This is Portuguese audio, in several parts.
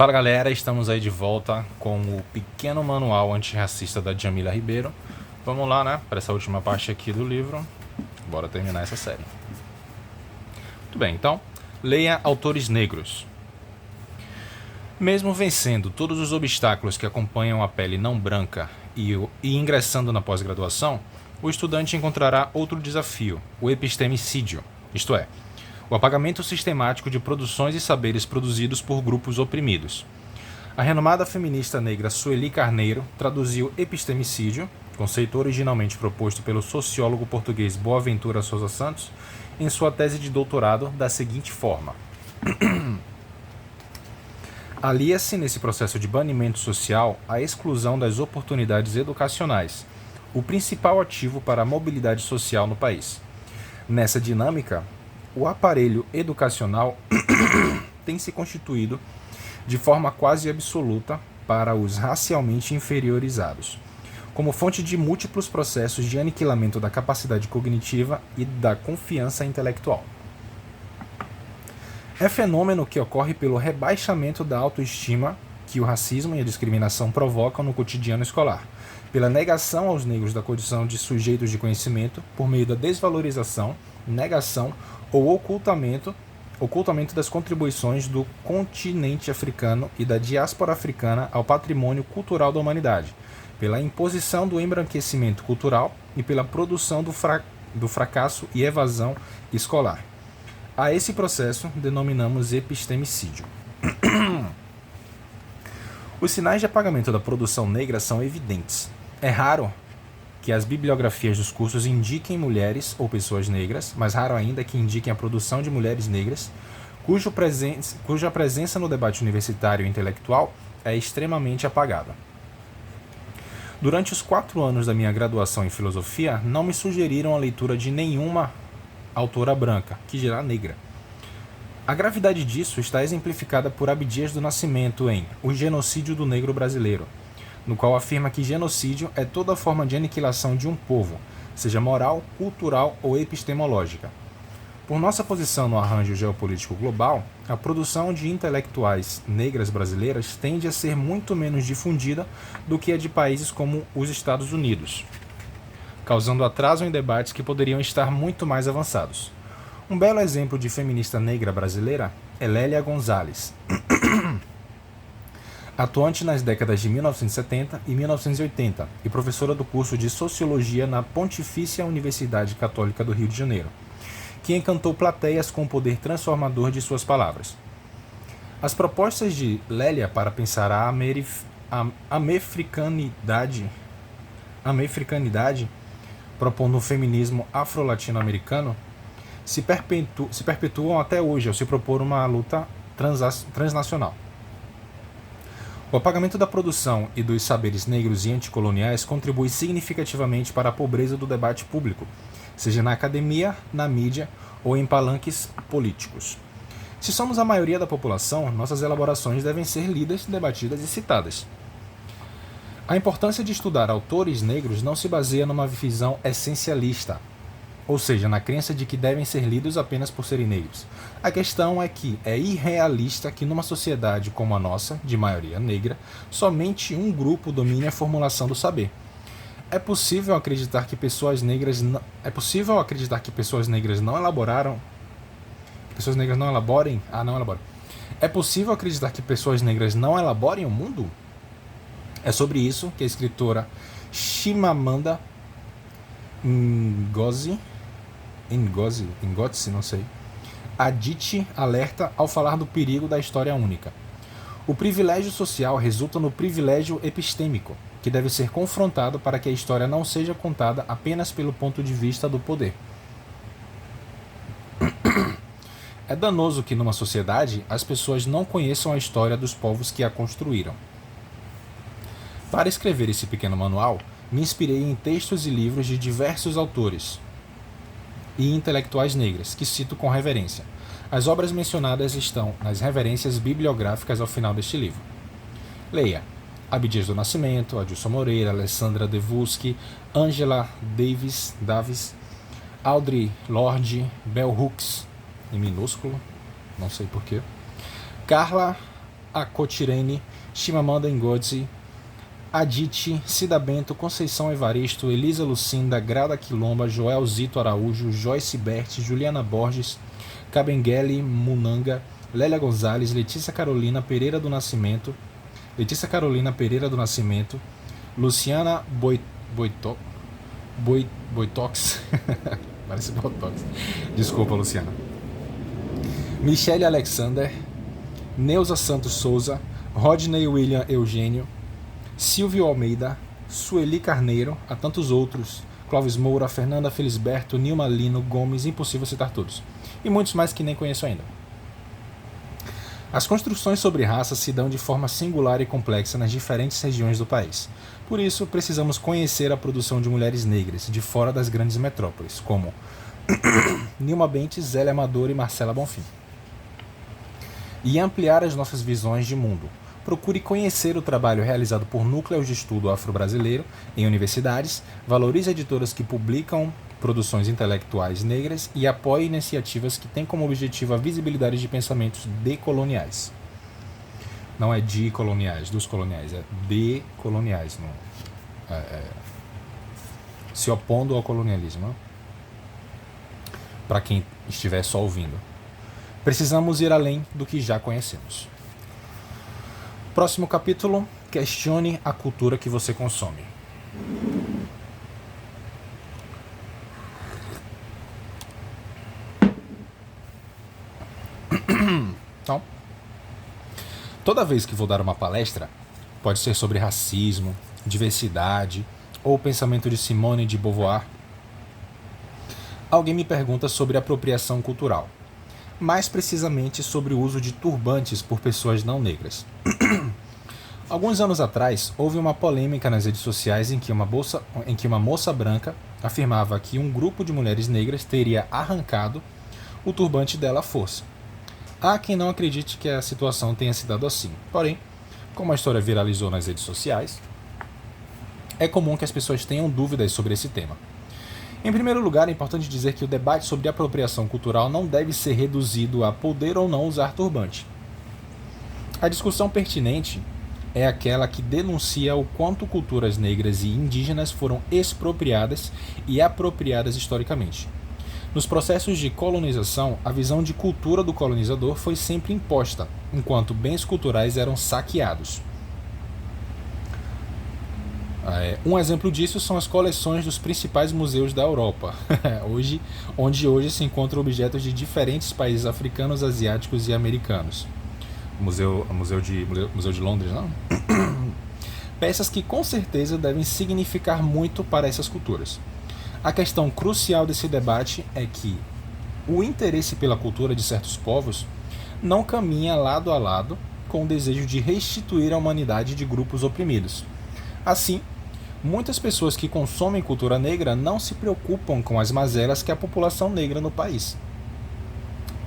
Fala galera, estamos aí de volta com o pequeno manual antirracista da Djamila Ribeiro. Vamos lá, né, para essa última parte aqui do livro. Bora terminar essa série. Muito bem, então, leia autores negros. Mesmo vencendo todos os obstáculos que acompanham a pele não branca e ingressando na pós-graduação, o estudante encontrará outro desafio, o epistemicídio, isto é, o apagamento sistemático de produções e saberes produzidos por grupos oprimidos. A renomada feminista negra Sueli Carneiro traduziu epistemicídio, conceito originalmente proposto pelo sociólogo português Boaventura Sousa Santos, em sua tese de doutorado da seguinte forma: alia-se nesse processo de banimento social a exclusão das oportunidades educacionais, o principal ativo para a mobilidade social no país. Nessa dinâmica, o aparelho educacional tem se constituído de forma quase absoluta para os racialmente inferiorizados, como fonte de múltiplos processos de aniquilamento da capacidade cognitiva e da confiança intelectual. É fenômeno que ocorre pelo rebaixamento da autoestima que o racismo e a discriminação provocam no cotidiano escolar, pela negação aos negros da condição de sujeitos de conhecimento por meio da desvalorização, negação ou ocultamento das contribuições do continente africano e da diáspora africana ao patrimônio cultural da humanidade, pela imposição do embranquecimento cultural e pela produção do fracasso e evasão escolar. A esse processo denominamos epistemicídio. Os sinais de apagamento da produção negra são evidentes. É raro que as bibliografias dos cursos indiquem mulheres ou pessoas negras, mais raro ainda que indiquem a produção de mulheres negras, cuja presença no debate universitário e intelectual é extremamente apagada. Durante os 4 anos da minha graduação em filosofia, não me sugeriram a leitura de nenhuma autora branca, que dirá negra. A gravidade disso está exemplificada por Abdias do Nascimento em O Genocídio do Negro Brasileiro, no qual afirma que genocídio é toda forma de aniquilação de um povo, seja moral, cultural ou epistemológica. Por nossa posição no arranjo geopolítico global, a produção de intelectuais negras brasileiras tende a ser muito menos difundida do que a de países como os Estados Unidos, causando atraso em debates que poderiam estar muito mais avançados. Um belo exemplo de feminista negra brasileira é Lélia Gonzalez, atuante nas décadas de 1970 e 1980 e professora do curso de Sociologia na Pontifícia Universidade Católica do Rio de Janeiro, que encantou plateias com o poder transformador de suas palavras. As propostas de Lélia para pensar a americanidade, propondo um feminismo afro-latino-americano, se perpetuam até hoje ao se propor uma luta transnacional. O apagamento da produção e dos saberes negros e anticoloniais contribui significativamente para a pobreza do debate público, seja na academia, na mídia ou em palanques políticos. Se somos a maioria da população, nossas elaborações devem ser lidas, debatidas e citadas. A importância de estudar autores negros não se baseia numa visão essencialista, ou seja, na crença de que devem ser lidos apenas por serem negros. A questão é que é irrealista que numa sociedade como a nossa, de maioria negra, somente um grupo domine a formulação do saber. É possível acreditar que pessoas negras não elaborem? É possível acreditar que pessoas negras não elaborem o mundo? É sobre isso que a escritora Chimamanda Ngozi Adichie alerta ao falar do perigo da história única. O privilégio social resulta no privilégio epistêmico, que deve ser confrontado para que a história não seja contada apenas pelo ponto de vista do poder. É danoso que numa sociedade as pessoas não conheçam a história dos povos que a construíram. Para escrever esse pequeno manual, me inspirei em textos e livros de diversos autores e intelectuais negras, que cito com reverência. As obras mencionadas estão nas referências bibliográficas ao final deste livro. Leia Abdias do Nascimento, Adilson Moreira, Alessandra Devuski, Angela Davis, Audre Lorde, Bell Hooks, em minúsculo, não sei porquê, Carla Acotirene, Chimamanda Ngozi Adichie, Cida Bento, Conceição Evaristo, Elisa Lucinda, Grada Quilomba, Joel Zito Araújo, Joyce Berti, Juliana Borges, Kabengele Munanga, Lélia Gonzalez, Letícia Carolina Pereira do Nascimento, Luciana Boitox, parece Botox, desculpa, Luciana, Michele Alexander, Neuza Santos Souza, Rodney William Eugênio, Silvio Almeida, Sueli Carneiro, a tantos outros, Clóvis Moura, Fernanda Felisberto, Nilma Lino Gomes, impossível citar todos, e muitos mais que nem conheço ainda. As construções sobre raça se dão de forma singular e complexa nas diferentes regiões do país. Por isso, precisamos conhecer a produção de mulheres negras de fora das grandes metrópoles, como Nilma Bentes, Zélia Amador e Marcela Bonfim. E ampliar as nossas visões de mundo. Procure conhecer o trabalho realizado por núcleos de estudo afro-brasileiro em universidades, valorize editoras que publicam produções intelectuais negras e apoie iniciativas que têm como objetivo a visibilidade de pensamentos decoloniais. Não é de coloniais, dos coloniais, é decoloniais, se opondo ao colonialismo. Para quem estiver só ouvindo. Precisamos ir além do que já conhecemos. Próximo capítulo, questione a cultura que você consome. Então, toda vez que vou dar uma palestra, pode ser sobre racismo, diversidade ou o pensamento de Simone de Beauvoir, alguém me pergunta sobre apropriação cultural. Mais precisamente sobre o uso de turbantes por pessoas não negras. Alguns anos atrás, houve uma polêmica nas redes sociais em que uma moça branca afirmava que um grupo de mulheres negras teria arrancado o turbante dela à força. Há quem não acredite que a situação tenha se dado assim. Porém, como a história viralizou nas redes sociais, é comum que as pessoas tenham dúvidas sobre esse tema. Em primeiro lugar, é importante dizer que o debate sobre apropriação cultural não deve ser reduzido a poder ou não usar turbante. A discussão pertinente é aquela que denuncia o quanto culturas negras e indígenas foram expropriadas e apropriadas historicamente. Nos processos de colonização, a visão de cultura do colonizador foi sempre imposta, enquanto bens culturais eram saqueados. Um exemplo disso são as coleções dos principais museus da Europa, onde hoje se encontram objetos de diferentes países africanos, asiáticos e americanos. Museu de Londres, não? Peças que com certeza devem significar muito para essas culturas. A questão crucial desse debate é que o interesse pela cultura de certos povos não caminha lado a lado com o desejo de restituir a humanidade de grupos oprimidos. Assim, muitas pessoas que consomem cultura negra não se preocupam com as mazelas que a população negra no país.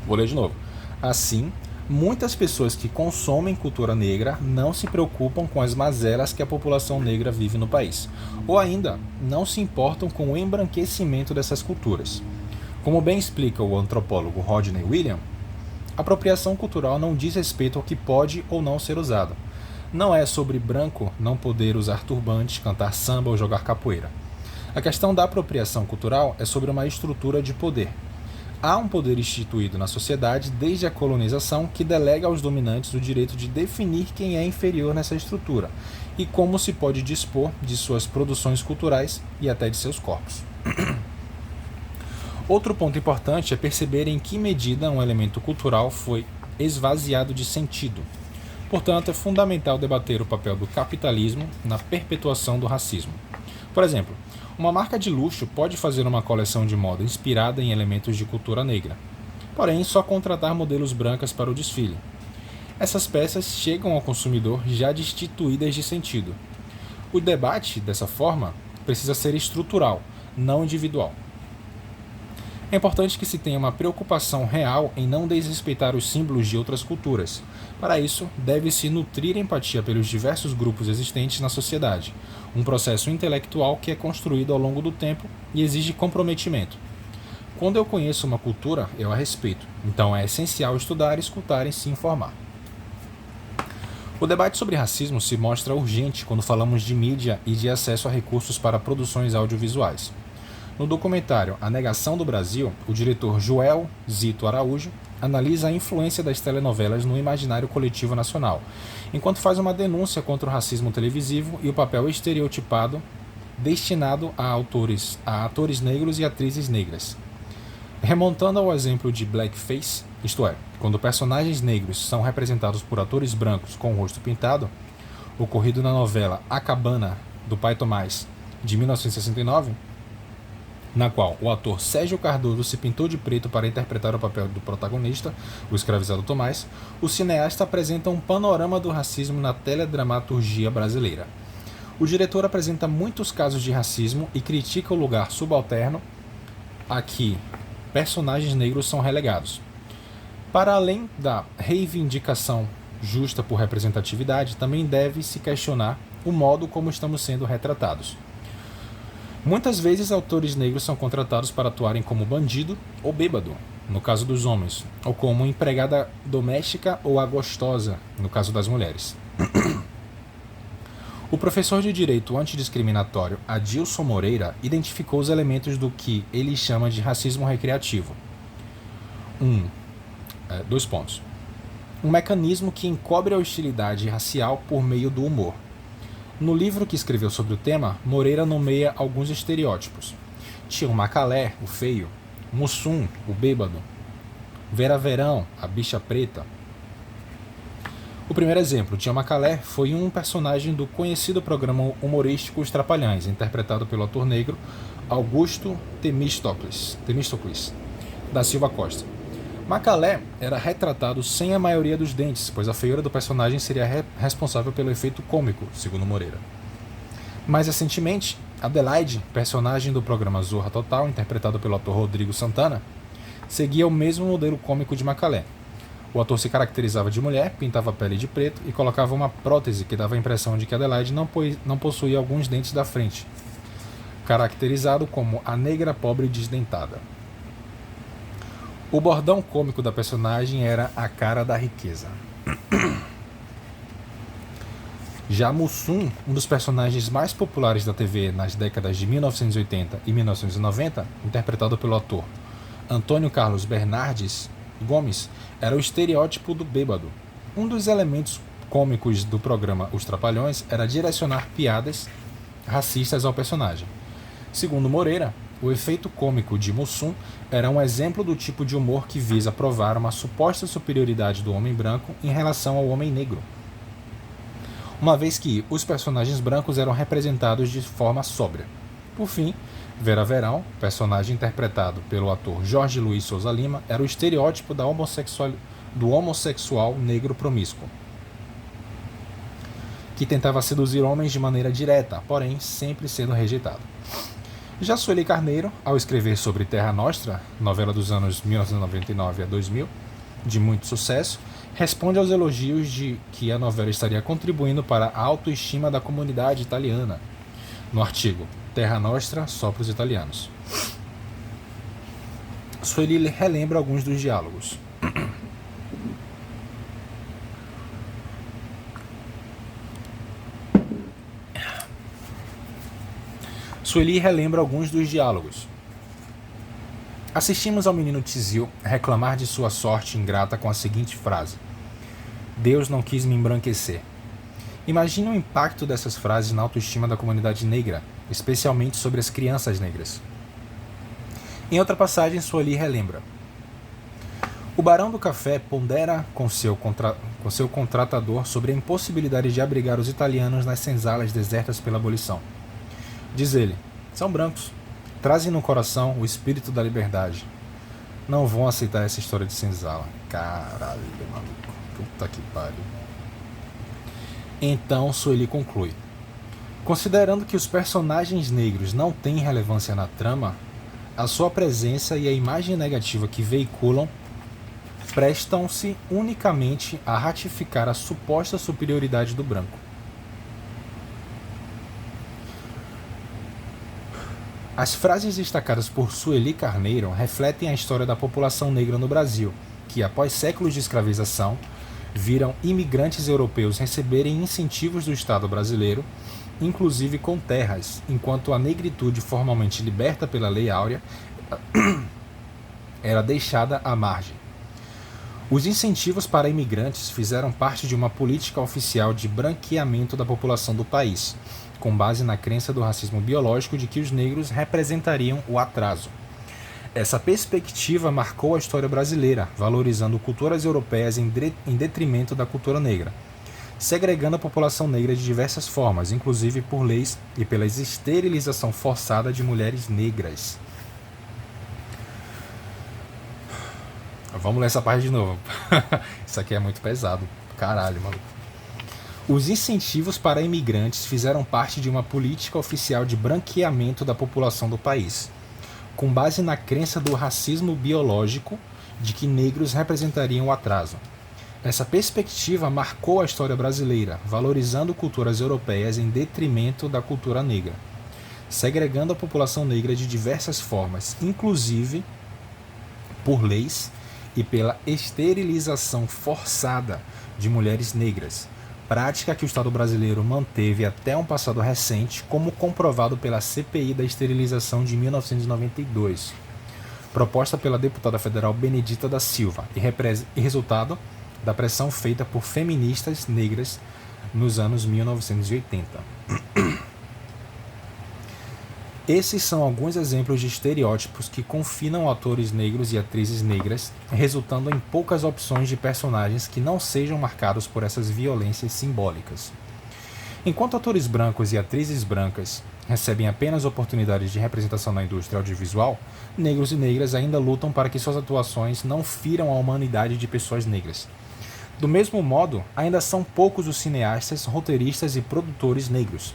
Vou ler de novo. Assim, muitas pessoas que consomem cultura negra não se preocupam com as mazelas que a população negra vive no país, ou ainda não se importam com o embranquecimento dessas culturas. Como bem explica o antropólogo Rodney William, a apropriação cultural não diz respeito ao que pode ou não ser usado. Não é sobre branco não poder usar turbante, cantar samba ou jogar capoeira. A questão da apropriação cultural é sobre uma estrutura de poder. Há um poder instituído na sociedade desde a colonização que delega aos dominantes o direito de definir quem é inferior nessa estrutura e como se pode dispor de suas produções culturais e até de seus corpos. Outro ponto importante é perceber em que medida um elemento cultural foi esvaziado de sentido. Portanto, é fundamental debater o papel do capitalismo na perpetuação do racismo. Por exemplo, uma marca de luxo pode fazer uma coleção de moda inspirada em elementos de cultura negra, porém só contratar modelos brancas para o desfile. Essas peças chegam ao consumidor já destituídas de sentido. O debate, dessa forma, precisa ser estrutural, não individual. É importante que se tenha uma preocupação real em não desrespeitar os símbolos de outras culturas. Para isso, deve-se nutrir empatia pelos diversos grupos existentes na sociedade, um processo intelectual que é construído ao longo do tempo e exige comprometimento. Quando eu conheço uma cultura, eu a respeito, então é essencial estudar, escutar e se informar. O debate sobre racismo se mostra urgente quando falamos de mídia e de acesso a recursos para produções audiovisuais. No documentário A Negação do Brasil, o diretor Joel Zito Araújo analisa a influência das telenovelas no imaginário coletivo nacional, enquanto faz uma denúncia contra o racismo televisivo e o papel estereotipado destinado a atores negros e atrizes negras. Remontando ao exemplo de blackface, isto é, quando personagens negros são representados por atores brancos com o rosto pintado, ocorrido na novela A Cabana, do Pai Tomás, de 1969, na qual o ator Sérgio Cardoso se pintou de preto para interpretar o papel do protagonista, o escravizado Tomás, o cineasta apresenta um panorama do racismo na teledramaturgia brasileira. O diretor apresenta muitos casos de racismo e critica o lugar subalterno a que personagens negros são relegados. Para além da reivindicação justa por representatividade, também deve-se questionar o modo como estamos sendo retratados. Muitas vezes, autores negros são contratados para atuarem como bandido ou bêbado, no caso dos homens, ou como empregada doméstica ou a gostosa, no caso das mulheres. O professor de Direito Antidiscriminatório Adilson Moreira identificou os elementos do que ele chama de racismo recreativo. 2 pontos. Um mecanismo que encobre a hostilidade racial por meio do humor. No livro que escreveu sobre o tema, Moreira nomeia alguns estereótipos. Tio Macalé, o feio, Mussum, o bêbado, Vera Verão, a bicha preta. O primeiro exemplo, Tio Macalé, foi um personagem do conhecido programa humorístico Os Trapalhões, interpretado pelo ator negro Augusto Temístocles da Silva Costa. Macalé era retratado sem a maioria dos dentes, pois a feiura do personagem seria responsável pelo efeito cômico, segundo Moreira. Mais recentemente, Adelaide, personagem do programa Zorra Total, interpretado pelo ator Rodrigo Santana, seguia o mesmo modelo cômico de Macalé. O ator se caracterizava de mulher, pintava a pele de preto e colocava uma prótese que dava a impressão de que Adelaide não possuía alguns dentes da frente, caracterizado como a negra pobre desdentada. O bordão cômico da personagem era a cara da riqueza. Já Mussum, um dos personagens mais populares da TV nas décadas de 1980 e 1990, interpretado pelo ator Antônio Carlos Bernardes Gomes, era o estereótipo do bêbado. Um dos elementos cômicos do programa Os Trapalhões era direcionar piadas racistas ao personagem. Segundo Moreira, o efeito cômico de Mussum era um exemplo do tipo de humor que visa provar uma suposta superioridade do homem branco em relação ao homem negro, uma vez que os personagens brancos eram representados de forma sóbria. Por fim, Vera Verão, personagem interpretado pelo ator Jorge Luiz Souza Lima, era o estereótipo do homossexual negro promíscuo, que tentava seduzir homens de maneira direta, porém sempre sendo rejeitado. Já Sueli Carneiro, ao escrever sobre Terra Nostra, novela dos anos 1999 a 2000, de muito sucesso, responde aos elogios de que a novela estaria contribuindo para a autoestima da comunidade italiana, no artigo Terra Nostra só para os italianos. Sueli relembra alguns dos diálogos. Sueli relembra alguns dos diálogos. Assistimos ao menino Tizil reclamar de sua sorte ingrata com a seguinte frase: Deus não quis me embranquecer. Imagine o impacto dessas frases na autoestima da comunidade negra, especialmente sobre as crianças negras. Em outra passagem, Sueli relembra: o Barão do Café pondera com seu contratador sobre a impossibilidade de abrigar os italianos nas senzalas desertas pela abolição. Diz ele: são brancos, trazem no coração o espírito da liberdade. Não vão aceitar essa história de senzala. Caralho, maluco. Puta que pariu. Então Sueli conclui: considerando que os personagens negros não têm relevância na trama, a sua presença e a imagem negativa que veiculam prestam-se unicamente a ratificar a suposta superioridade do branco. As frases destacadas por Sueli Carneiro refletem a história da população negra no Brasil, que, após séculos de escravização, viram imigrantes europeus receberem incentivos do Estado brasileiro, inclusive com terras, enquanto a negritude formalmente liberta pela Lei Áurea era deixada à margem. Os incentivos para imigrantes fizeram parte de uma política oficial de branqueamento da população do país, com base na crença do racismo biológico de que os negros representariam o atraso. Essa perspectiva marcou a história brasileira, valorizando culturas europeias em detrimento da cultura negra, segregando a população negra de diversas formas, inclusive por leis e pela esterilização forçada de mulheres negras. Vamos ler essa parte de novo. Isso aqui é muito pesado. Caralho, maluco. Os incentivos para imigrantes fizeram parte de uma política oficial de branqueamento da população do país, com base na crença do racismo biológico de que negros representariam o atraso. Essa perspectiva marcou a história brasileira, valorizando culturas europeias em detrimento da cultura negra, segregando a população negra de diversas formas, inclusive por leis e pela esterilização forçada de mulheres negras, prática que o Estado brasileiro manteve até um passado recente, como comprovado pela CPI da esterilização de 1992, proposta pela deputada federal Benedita da Silva, e resultado da pressão feita por feministas negras nos anos 1980. Esses são alguns exemplos de estereótipos que confinam atores negros e atrizes negras, resultando em poucas opções de personagens que não sejam marcados por essas violências simbólicas. Enquanto atores brancos e atrizes brancas recebem apenas oportunidades de representação na indústria audiovisual, negros e negras ainda lutam para que suas atuações não firam a humanidade de pessoas negras. Do mesmo modo, ainda são poucos os cineastas, roteiristas e produtores negros.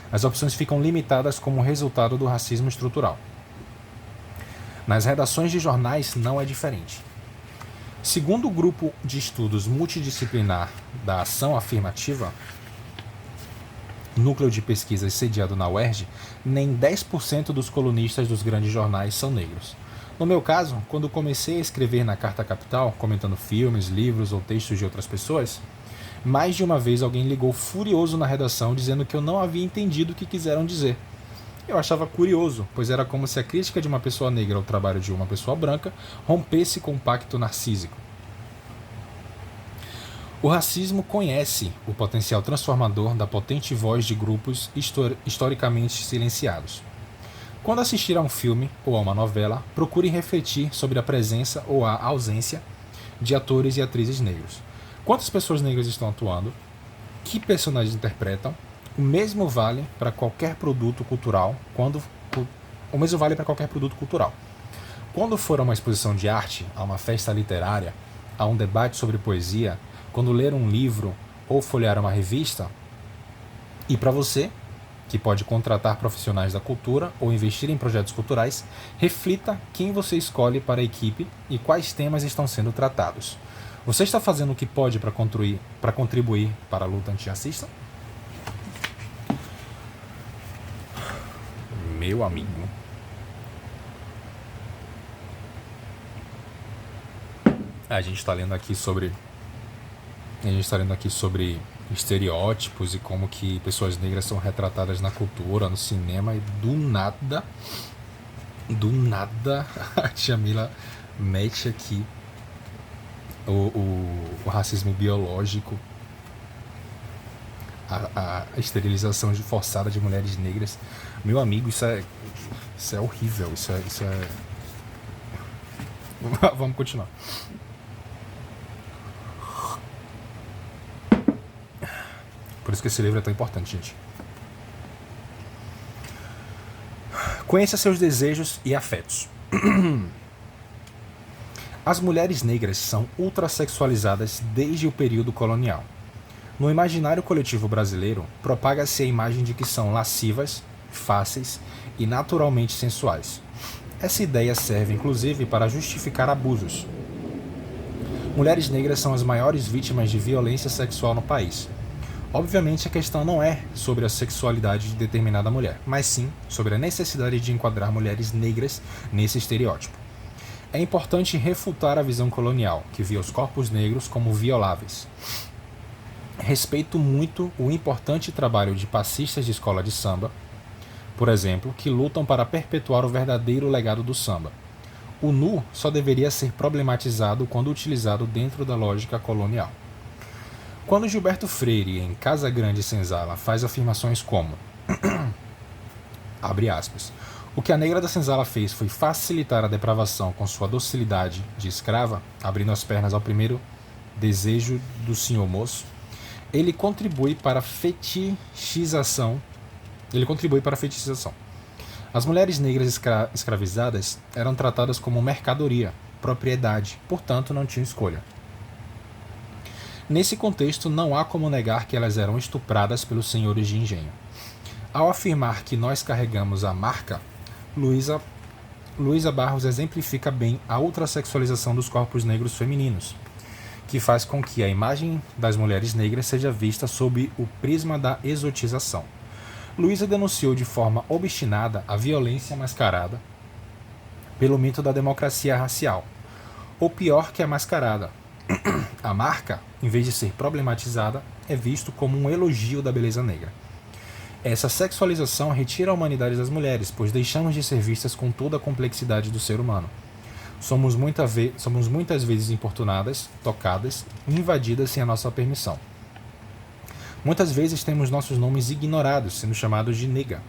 As opções ficam limitadas como resultado do racismo estrutural. Nas redações de jornais não é diferente. Segundo o grupo de estudos multidisciplinar da Ação Afirmativa, núcleo de pesquisas sediado na UERJ, nem 10% dos colunistas dos grandes jornais são negros. No meu caso, quando comecei a escrever na Carta Capital, comentando filmes, livros ou textos de outras pessoas, mais de uma vez alguém ligou furioso na redação dizendo que eu não havia entendido o que quiseram dizer. Eu achava curioso, pois era como se a crítica de uma pessoa negra ao trabalho de uma pessoa branca rompesse com o pacto narcísico. O racismo conhece o potencial transformador da potente voz de grupos historicamente silenciados. Quando assistir a um filme ou a uma novela, procure refletir sobre a presença ou a ausência de atores e atrizes negros. Quantas pessoas negras estão atuando? Que personagens interpretam? O mesmo vale para qualquer produto cultural. Quando for a uma exposição de arte, a uma festa literária, a um debate sobre poesia, quando ler um livro ou folhear uma revista, e para você, que pode contratar profissionais da cultura ou investir em projetos culturais, reflita quem você escolhe para a equipe e quais temas estão sendo tratados. Você está fazendo o que pode para contribuir para a luta antirracista? Meu amigo. A gente está lendo aqui sobre estereótipos e como que pessoas negras são retratadas na cultura, no cinema, e do nada a Jamila mete aqui o racismo biológico, a esterilização forçada de mulheres negras. Meu amigo, isso é horrível, isso é... Vamos continuar. Por isso que esse livro é tão importante, gente. Conheça seus desejos e afetos. As mulheres negras são ultrassexualizadas desde o período colonial. No imaginário coletivo brasileiro, propaga-se a imagem de que são lascivas, fáceis e naturalmente sensuais. Essa ideia serve, inclusive, para justificar abusos. Mulheres negras são as maiores vítimas de violência sexual no país. Obviamente, a questão não é sobre a sexualidade de determinada mulher, mas sim sobre a necessidade de enquadrar mulheres negras nesse estereótipo. É importante refutar a visão colonial, que via os corpos negros como violáveis. Respeito muito o importante trabalho de passistas de escola de samba, por exemplo, que lutam para perpetuar o verdadeiro legado do samba. O nu só deveria ser problematizado quando utilizado dentro da lógica colonial. Quando Gilberto Freire, em Casa Grande e Senzala, faz afirmações como abre aspas, o que a negra da Senzala fez foi facilitar a depravação com sua docilidade de escrava, abrindo as pernas ao primeiro desejo do senhor moço, ele contribui para a fetichização. As mulheres negras escravizadas eram tratadas como mercadoria, propriedade, portanto não tinham escolha. Nesse contexto, não há como negar que elas eram estupradas pelos senhores de engenho. Ao afirmar que nós carregamos a marca, Luísa Barros exemplifica bem a ultrassexualização dos corpos negros femininos, que faz com que a imagem das mulheres negras seja vista sob o prisma da exotização. Luísa denunciou de forma obstinada a violência mascarada pelo mito da democracia racial, ou pior que a mascarada. A marca, em vez de ser problematizada, é visto como um elogio da beleza negra. Essa sexualização retira a humanidade das mulheres, pois deixamos de ser vistas com toda a complexidade do ser humano. Somos muitas vezes importunadas, tocadas e invadidas sem a nossa permissão. Muitas vezes temos nossos nomes ignorados, sendo chamados de nega.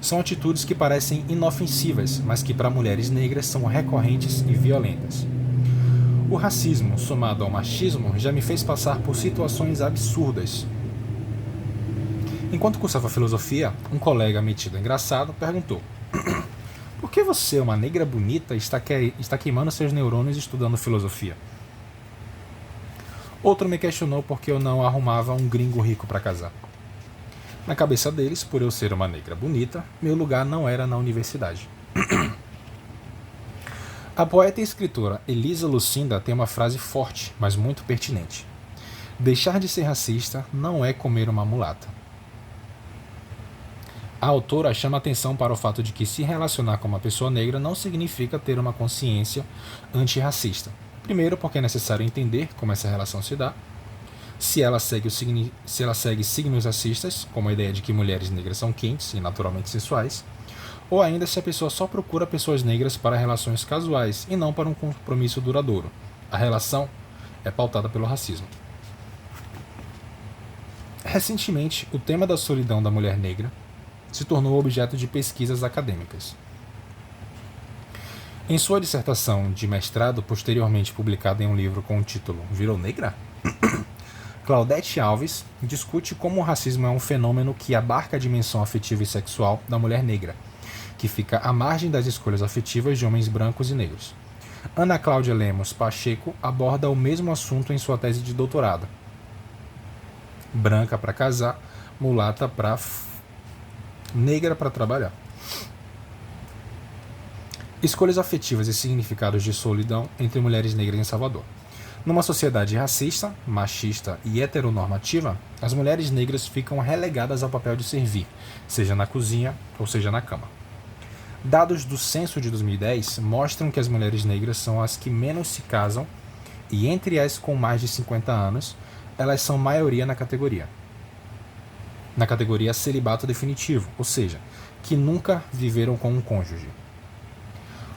São atitudes que parecem inofensivas, mas que para mulheres negras são recorrentes e violentas. O racismo, somado ao machismo, já me fez passar por situações absurdas. Enquanto cursava filosofia, um colega metido engraçado perguntou: por que você, uma negra bonita, está queimando seus neurônios estudando filosofia? Outro me questionou porque eu não arrumava um gringo rico para casar. Na cabeça deles, por eu ser uma negra bonita, meu lugar não era na universidade. A poeta e escritora Elisa Lucinda tem uma frase forte, mas muito pertinente. Deixar de ser racista não é comer uma mulata. A autora chama atenção para o fato de que se relacionar com uma pessoa negra não significa ter uma consciência antirracista. Primeiro, porque é necessário entender como essa relação se dá, se ela segue signos racistas, como a ideia de que mulheres negras são quentes e naturalmente sensuais, ou ainda se a pessoa só procura pessoas negras para relações casuais e não para um compromisso duradouro. A relação é pautada pelo racismo. Recentemente, o tema da solidão da mulher negra se tornou objeto de pesquisas acadêmicas. Em sua dissertação de mestrado, posteriormente publicada em um livro com o título Virou Negra?, Claudete Alves discute como o racismo é um fenômeno que abarca a dimensão afetiva e sexual da mulher negra, que fica à margem das escolhas afetivas de homens brancos e negros. Ana Cláudia Lemos Pacheco aborda o mesmo assunto em sua tese de doutorado. Branca para casar, mulata para negra para trabalhar. Escolhas afetivas e significados de solidão entre mulheres negras em Salvador. Numa sociedade racista, machista e heteronormativa, as mulheres negras ficam relegadas ao papel de servir, seja na cozinha ou seja na cama. Dados do censo de 2010 mostram que as mulheres negras são as que menos se casam e entre as com mais de 50 anos, elas são maioria na categoria celibato definitivo, ou seja, que nunca viveram com um cônjuge.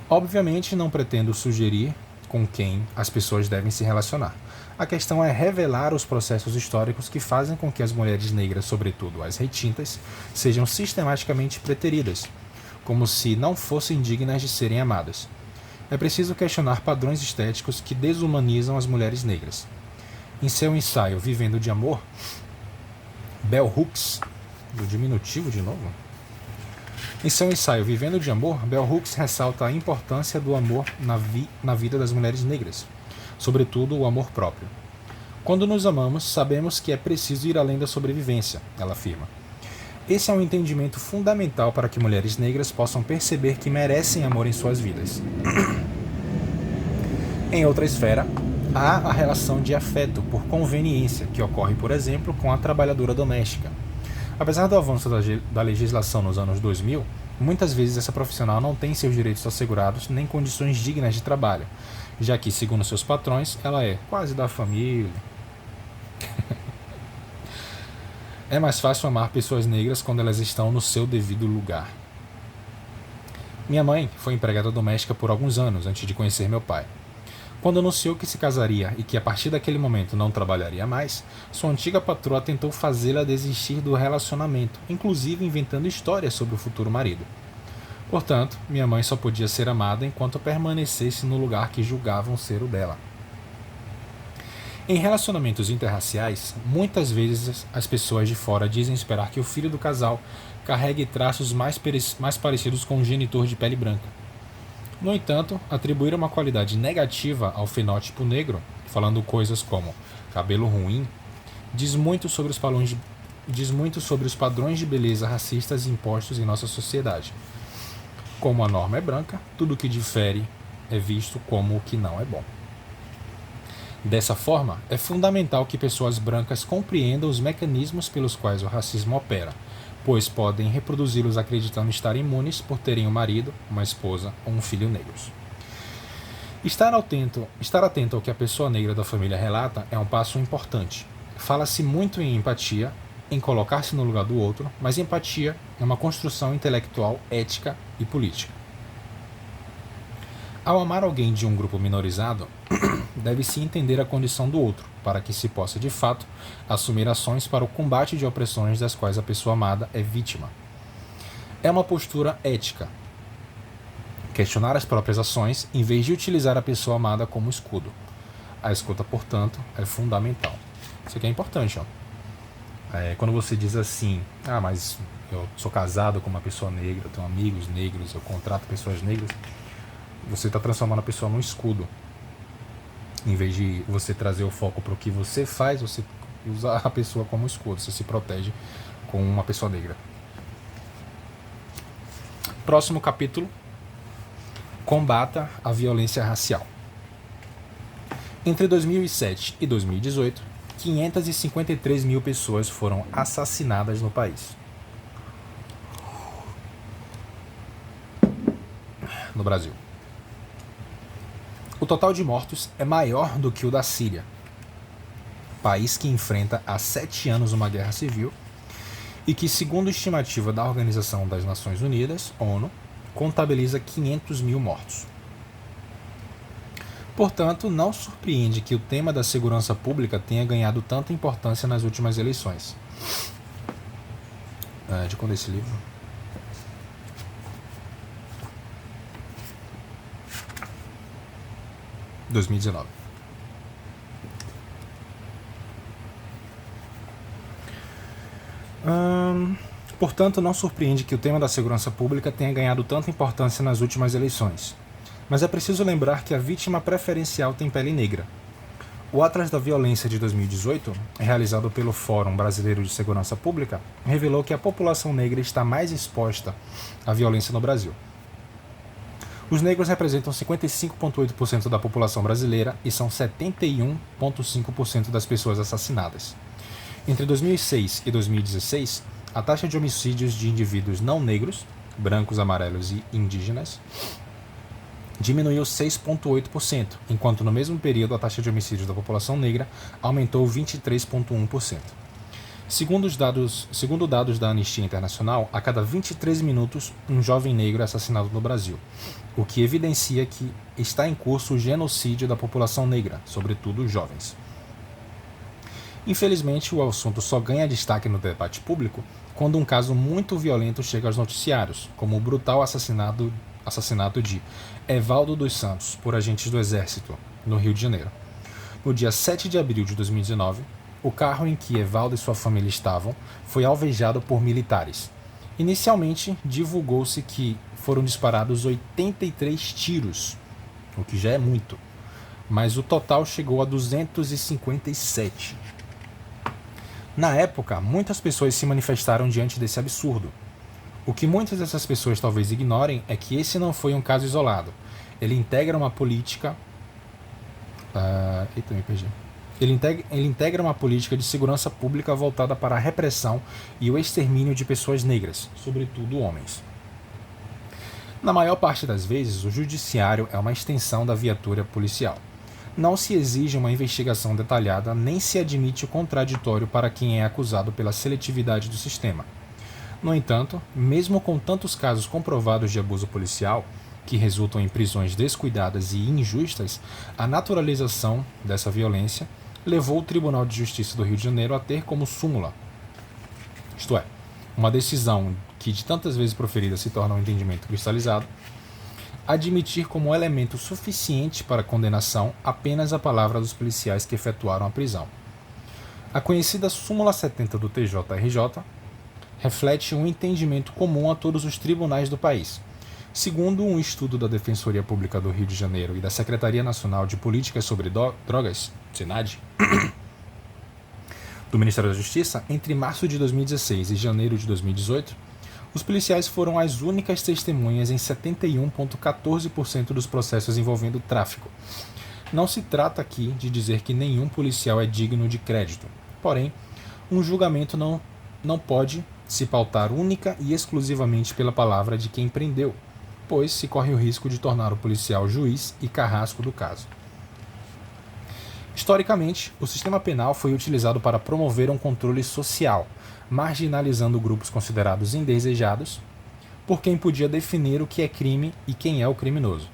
Obviamente não pretendo sugerir com quem as pessoas devem se relacionar. A questão é revelar os processos históricos que fazem com que as mulheres negras, sobretudo as retintas, sejam sistematicamente preteridas, como se não fossem dignas de serem amadas. É preciso questionar padrões estéticos que desumanizam as mulheres negras. Em seu ensaio Vivendo de Amor, Bell Hooks, do diminutivo de novo? Em seu ensaio Vivendo de Amor, Bell Hooks ressalta a importância do amor na vida das mulheres negras, sobretudo o amor próprio. Quando nos amamos, sabemos que é preciso ir além da sobrevivência, ela afirma. Esse é um entendimento fundamental para que mulheres negras possam perceber que merecem amor em suas vidas. Em outra esfera, há a relação de afeto por conveniência, que ocorre, por exemplo, com a trabalhadora doméstica. Apesar do avanço da legislação nos anos 2000, Muitas vezes essa profissional não tem seus direitos assegurados nem condições dignas de trabalho, já que, segundo seus patrões, ela é quase da família. É mais fácil amar pessoas negras quando elas estão no seu devido lugar. Minha mãe foi empregada doméstica por alguns anos antes de conhecer meu pai. Quando anunciou que se casaria e que a partir daquele momento não trabalharia mais, sua antiga patroa tentou fazê-la desistir do relacionamento, inclusive inventando histórias sobre o futuro marido. Portanto, minha mãe só podia ser amada enquanto permanecesse no lugar que julgavam ser o dela. Em relacionamentos interraciais, muitas vezes as pessoas de fora dizem esperar que o filho do casal carregue traços mais parecidos com o genitor de pele branca. No entanto, atribuir uma qualidade negativa ao fenótipo negro, falando coisas como cabelo ruim, diz muito sobre os padrões de beleza racistas impostos em nossa sociedade. Como a norma é branca, tudo o que difere é visto como o que não é bom. Dessa forma, é fundamental que pessoas brancas compreendam os mecanismos pelos quais o racismo opera, pois podem reproduzi-los acreditando estar imunes por terem um marido, uma esposa ou um filho negros. Estar atento ao que a pessoa negra da família relata é um passo importante. Fala-se muito em empatia, em colocar-se no lugar do outro, mas empatia é uma construção intelectual, ética e política. Ao amar alguém de um grupo minorizado, deve-se entender a condição do outro, para que se possa, de fato, assumir ações para o combate de opressões das quais a pessoa amada é vítima. É uma postura ética. Questionar as próprias ações, em vez de utilizar a pessoa amada como escudo. A escuta, portanto, é fundamental. Isso aqui é importante, ó. Quando você diz assim, mas eu sou casado com uma pessoa negra, eu tenho amigos negros, eu contrato pessoas negras, você está transformando a pessoa num escudo. Em vez de você trazer o foco para o que você faz, você usa a pessoa como escudo, você se protege com uma pessoa negra. Próximo capítulo: combata a violência racial. Entre 2007 e 2018, 553 mil pessoas foram assassinadas no país. No Brasil. O total de mortos é maior do que o da Síria, país que enfrenta há 7 anos uma guerra civil e que, segundo a estimativa da Organização das Nações Unidas, ONU, contabiliza 500 mil mortos. Portanto, não surpreende que o tema da segurança pública tenha ganhado tanta importância nas últimas eleições. De quando é esse livro? – 2019. Portanto, não surpreende que o tema da segurança pública tenha ganhado tanta importância nas últimas eleições. Mas é preciso lembrar que a vítima preferencial tem pele negra. O Atlas da Violência de 2018, realizado pelo Fórum Brasileiro de Segurança Pública, revelou que a população negra está mais exposta à violência no Brasil. Os negros representam 55,8% da população brasileira e são 71,5% das pessoas assassinadas. Entre 2006 e 2016, a taxa de homicídios de indivíduos não negros, brancos, amarelos e indígenas, diminuiu 6,8%, enquanto no mesmo período a taxa de homicídios da população negra aumentou 23,1%. Segundo dados da Anistia Internacional, a cada 23 minutos um jovem negro é assassinado no Brasil, o que evidencia que está em curso o genocídio da população negra, sobretudo os jovens. Infelizmente, o assunto só ganha destaque no debate público quando um caso muito violento chega aos noticiários, como o brutal assassinato de Evaldo dos Santos por agentes do Exército, no Rio de Janeiro. No dia 7 de abril de 2019, o carro em que Evaldo e sua família estavam foi alvejado por militares. Inicialmente, divulgou-se que foram disparados 83 tiros, o que já é muito, mas o total chegou a 257. Na época, muitas pessoas se manifestaram diante desse absurdo. O que muitas dessas pessoas talvez ignorem é que esse não foi um caso isolado. Ele integra uma política... Ele integra uma política de segurança pública voltada para a repressão e o extermínio de pessoas negras, sobretudo homens. Na maior parte das vezes, o judiciário é uma extensão da viatura policial. Não se exige uma investigação detalhada, nem se admite o contraditório para quem é acusado pela seletividade do sistema. No entanto, mesmo com tantos casos comprovados de abuso policial, que resultam em prisões descuidadas e injustas, a naturalização dessa violência levou o Tribunal de Justiça do Rio de Janeiro a ter como súmula, isto é, uma decisão que de tantas vezes proferida se torna um entendimento cristalizado, admitir como elemento suficiente para a condenação apenas a palavra dos policiais que efetuaram a prisão. A conhecida súmula 70 do TJRJ reflete um entendimento comum a todos os tribunais do país. Segundo um estudo da Defensoria Pública do Rio de Janeiro e da Secretaria Nacional de Políticas sobre Drogas, SENAD, do Ministério da Justiça, entre março de 2016 e janeiro de 2018, os policiais foram as únicas testemunhas em 71,14% dos processos envolvendo tráfico. Não se trata aqui de dizer que nenhum policial é digno de crédito. Porém, um julgamento não pode se pautar única e exclusivamente pela palavra de quem prendeu, pois se corre o risco de tornar o policial juiz e carrasco do caso. Historicamente, o sistema penal foi utilizado para promover um controle social, marginalizando grupos considerados indesejados por quem podia definir o que é crime e quem é o criminoso.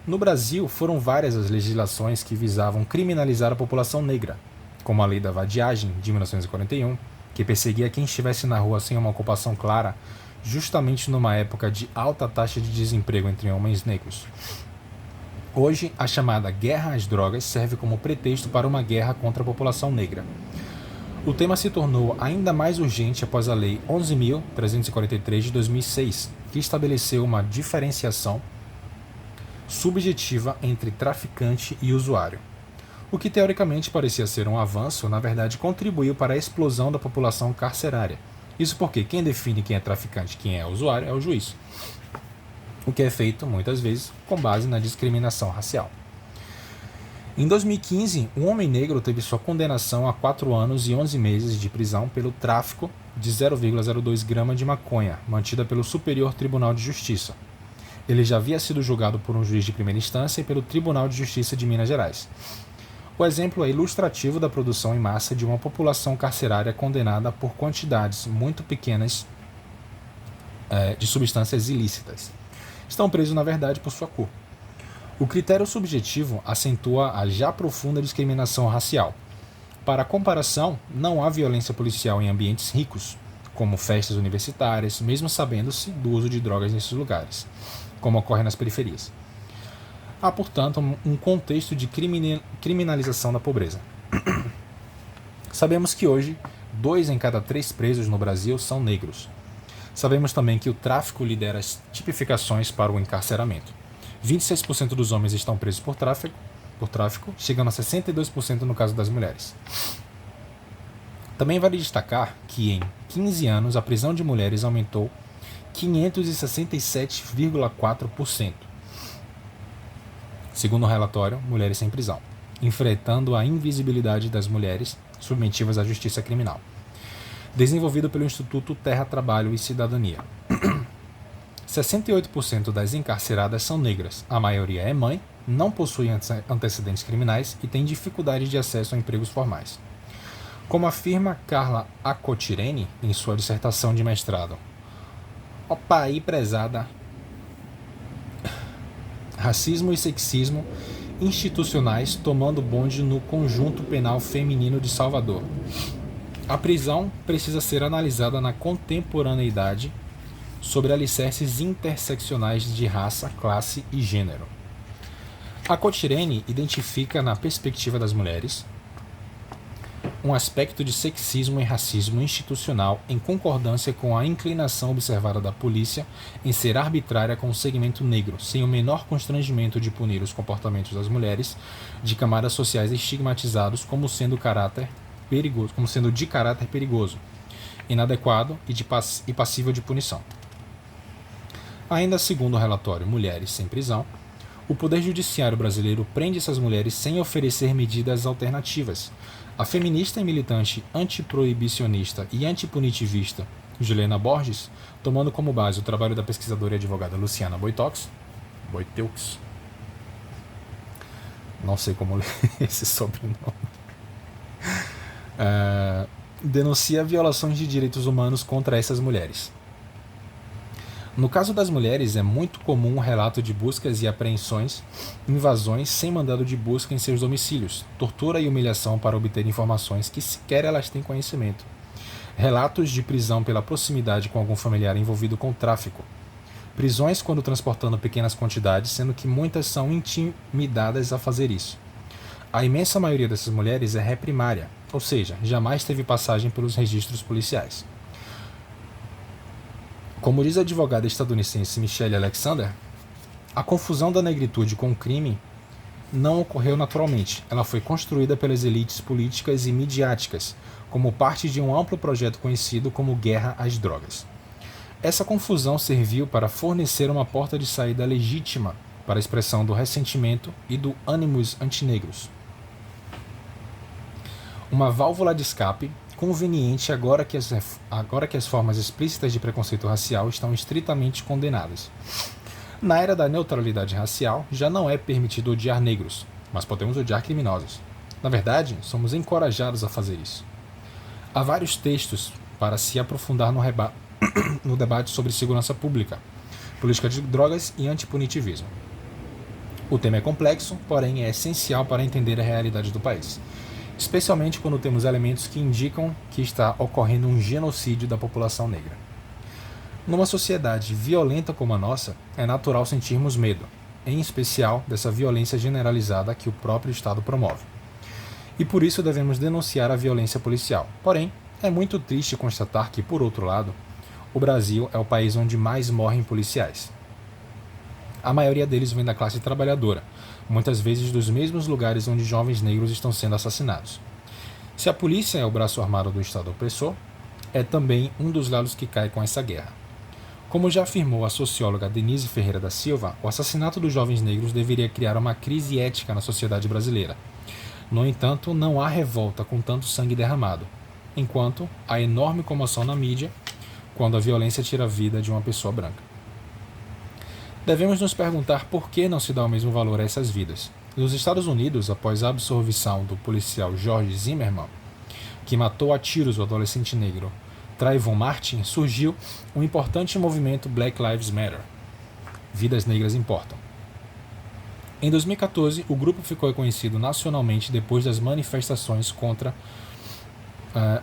No Brasil, foram várias as legislações que visavam criminalizar a população negra, como a Lei da Vadiagem, de 1941, que perseguia quem estivesse na rua sem uma ocupação clara, justamente numa época de alta taxa de desemprego entre homens negros. Hoje, a chamada guerra às drogas serve como pretexto para uma guerra contra a população negra. O tema se tornou ainda mais urgente após a Lei 11.343 de 2006, que estabeleceu uma diferenciação subjetiva entre traficante e usuário. O que teoricamente parecia ser um avanço, na verdade contribuiu para a explosão da população carcerária. Isso porque quem define quem é traficante e quem é usuário é o juiz, o que é feito, muitas vezes, com base na discriminação racial. Em 2015, um homem negro teve sua condenação a 4 anos e 11 meses de prisão pelo tráfico de 0,02 grama de maconha, mantida pelo Superior Tribunal de Justiça. Ele já havia sido julgado por um juiz de primeira instância e pelo Tribunal de Justiça de Minas Gerais. O exemplo é ilustrativo da produção em massa de uma população carcerária condenada por quantidades muito pequenas de substâncias ilícitas. Estão presos, na verdade, por sua cor. O critério subjetivo acentua a já profunda discriminação racial. Para comparação, não há violência policial em ambientes ricos, como festas universitárias, mesmo sabendo-se do uso de drogas nesses lugares, como ocorre nas periferias. Há, portanto, um contexto de criminalização da pobreza. Sabemos que hoje, 2 em cada 3 presos no Brasil são negros. Sabemos também que o tráfico lidera as tipificações para o encarceramento. 26% dos homens estão presos por tráfico, chegando a 62% no caso das mulheres. Também vale destacar que em 15 anos a prisão de mulheres aumentou 567,4%, segundo o relatório Mulheres Sem Prisão, enfrentando a invisibilidade das mulheres submetidas à justiça criminal, desenvolvido pelo Instituto Terra, Trabalho e Cidadania. 68% das encarceradas são negras, a maioria é mãe, não possui antecedentes criminais e tem dificuldade de acesso a empregos formais. Como afirma Carla Acotirene em sua dissertação de mestrado, opa aí, prezada, racismo e sexismo institucionais tomando bonde no Conjunto Penal Feminino de Salvador. A prisão precisa ser analisada na contemporaneidade sobre alicerces interseccionais de raça, classe e gênero. A Cotirene identifica na perspectiva das mulheres um aspecto de sexismo e racismo institucional em concordância com a inclinação observada da polícia em ser arbitrária com o segmento negro, sem o menor constrangimento de punir os comportamentos das mulheres de camadas sociais estigmatizados como sendo de caráter perigoso, inadequado e passível de punição. Ainda segundo o relatório Mulheres Sem Prisão, o Poder Judiciário brasileiro prende essas mulheres sem oferecer medidas alternativas. A feminista e militante antiproibicionista e antipunitivista Gilena Borges, tomando como base o trabalho da pesquisadora e advogada Luciana Boiteux, não sei como ler esse sobrenome, denuncia violações de direitos humanos contra essas mulheres. No caso das mulheres, é muito comum o relato de buscas e apreensões, invasões sem mandado de busca em seus domicílios, tortura e humilhação para obter informações que sequer elas têm conhecimento, relatos de prisão pela proximidade com algum familiar envolvido com tráfico, prisões quando transportando pequenas quantidades, sendo que muitas são intimidadas a fazer isso. A imensa maioria dessas mulheres é ré primária, ou seja, jamais teve passagem pelos registros policiais. Como diz a advogada estadunidense Michelle Alexander, a confusão da negritude com o crime não ocorreu naturalmente, ela foi construída pelas elites políticas e midiáticas, como parte de um amplo projeto conhecido como Guerra às Drogas. Essa confusão serviu para fornecer uma porta de saída legítima para a expressão do ressentimento e do ânimos antinegros. Uma válvula de escape conveniente agora que as formas explícitas de preconceito racial estão estritamente condenadas. Na era da neutralidade racial, já não é permitido odiar negros, mas podemos odiar criminosos. Na verdade, somos encorajados a fazer isso. Há vários textos para se aprofundar no debate sobre segurança pública, política de drogas e antipunitivismo. O tema é complexo, porém é essencial para entender a realidade do país, especialmente quando temos elementos que indicam que está ocorrendo um genocídio da população negra. Numa sociedade violenta como a nossa, é natural sentirmos medo, em especial dessa violência generalizada que o próprio Estado promove. E por isso devemos denunciar a violência policial. Porém, é muito triste constatar que, por outro lado, o Brasil é o país onde mais morrem policiais. A maioria deles vem da classe trabalhadora, muitas vezes dos mesmos lugares onde jovens negros estão sendo assassinados. Se a polícia é o braço armado do Estado opressor, é também um dos lados que cai com essa guerra. Como já afirmou a socióloga Denise Ferreira da Silva, o assassinato dos jovens negros deveria criar uma crise ética na sociedade brasileira. No entanto, não há revolta com tanto sangue derramado, enquanto há enorme comoção na mídia quando a violência tira a vida de uma pessoa branca. Devemos nos perguntar por que não se dá o mesmo valor a essas vidas. Nos Estados Unidos, após a absolvição do policial George Zimmerman, que matou a tiros o adolescente negro Trayvon Martin, surgiu um importante movimento Black Lives Matter. Vidas negras importam. Em 2014, o grupo ficou reconhecido nacionalmente depois das manifestações contra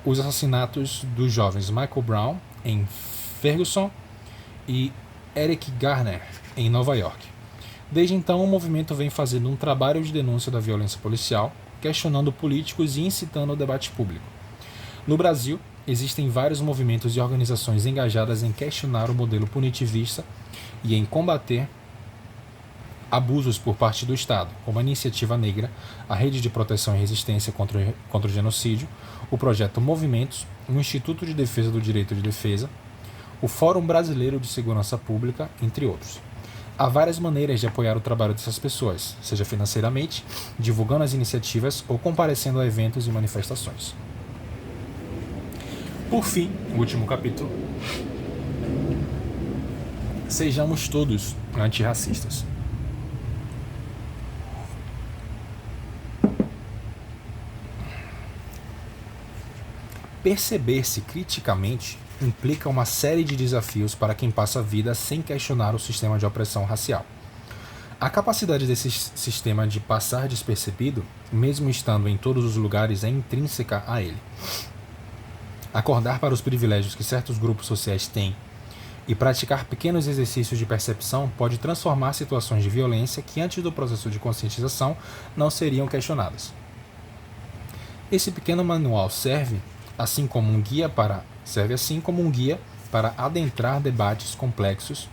os assassinatos dos jovens Michael Brown, em Ferguson, e Eric Garner, em Nova York. Desde então, o movimento vem fazendo um trabalho de denúncia da violência policial, questionando políticos e incitando o debate público. No Brasil, existem vários movimentos e organizações engajadas em questionar o modelo punitivista e em combater abusos por parte do Estado, como a Iniciativa Negra, a Rede de Proteção e Resistência contra o Genocídio, o Projeto Movimentos, o Instituto de Defesa do Direito de Defesa, o Fórum Brasileiro de Segurança Pública, entre outros. Há várias maneiras de apoiar o trabalho dessas pessoas, seja financeiramente, divulgando as iniciativas ou comparecendo a eventos e manifestações. Por fim, o último capítulo. Sejamos todos antirracistas. Perceber-se criticamente implica uma série de desafios para quem passa a vida sem questionar o sistema de opressão racial. A capacidade desse sistema de passar despercebido, mesmo estando em todos os lugares, é intrínseca a ele. Acordar para os privilégios que certos grupos sociais têm e praticar pequenos exercícios de percepção pode transformar situações de violência que antes do processo de conscientização não seriam questionadas. Esse pequeno manual serve assim como um guia para adentrar debates complexos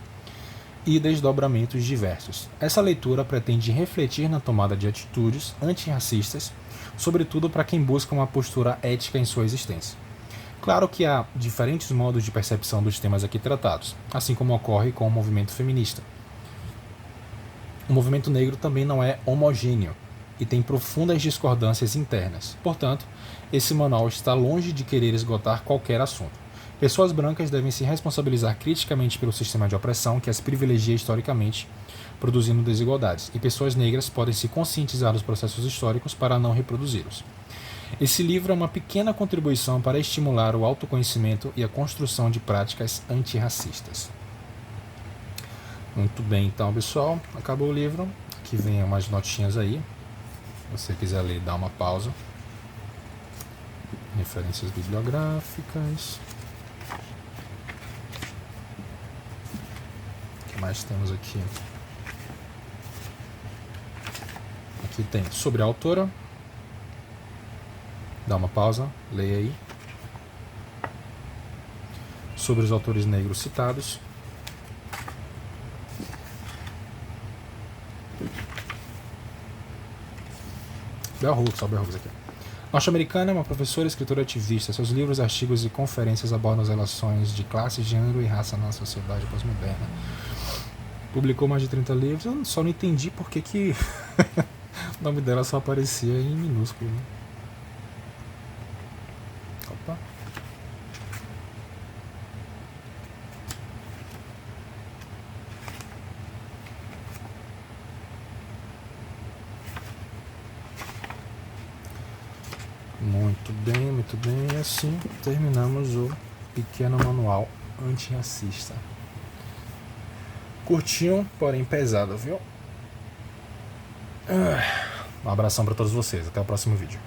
e desdobramentos diversos. Essa leitura pretende refletir na tomada de atitudes antirracistas, sobretudo para quem busca uma postura ética em sua existência. Claro que há diferentes modos de percepção dos temas aqui tratados, assim como ocorre com o movimento feminista. O movimento negro também não é homogêneo e tem profundas discordâncias internas. Portanto, esse manual está longe de querer esgotar qualquer assunto. Pessoas brancas devem se responsabilizar criticamente pelo sistema de opressão que as privilegia historicamente, produzindo desigualdades, e pessoas negras podem se conscientizar dos processos históricos para não reproduzi-los. Esse livro é uma pequena contribuição para estimular o autoconhecimento e a construção de práticas antirracistas. Muito bem, então, pessoal, acabou o livro. Aqui vem umas notinhas aí. Se você quiser ler, dá uma pausa. Referências bibliográficas. O que mais temos aqui? Aqui tem sobre a autora. Dá uma pausa, leia aí. Sobre os autores negros citados. Bell Hooks aqui. Norte-americana, é uma professora, escritora ativista. Seus livros, artigos e conferências abordam as relações de classe, gênero e raça na sociedade pós-moderna. Publicou mais de 30 livros. Eu só não entendi por que o nome dela só aparecia em minúsculo. Né? Opa. Muito bem. E assim terminamos o pequeno manual antirracista. Curtinho, porém pesado, viu? Um abração para todos vocês. Até o próximo vídeo.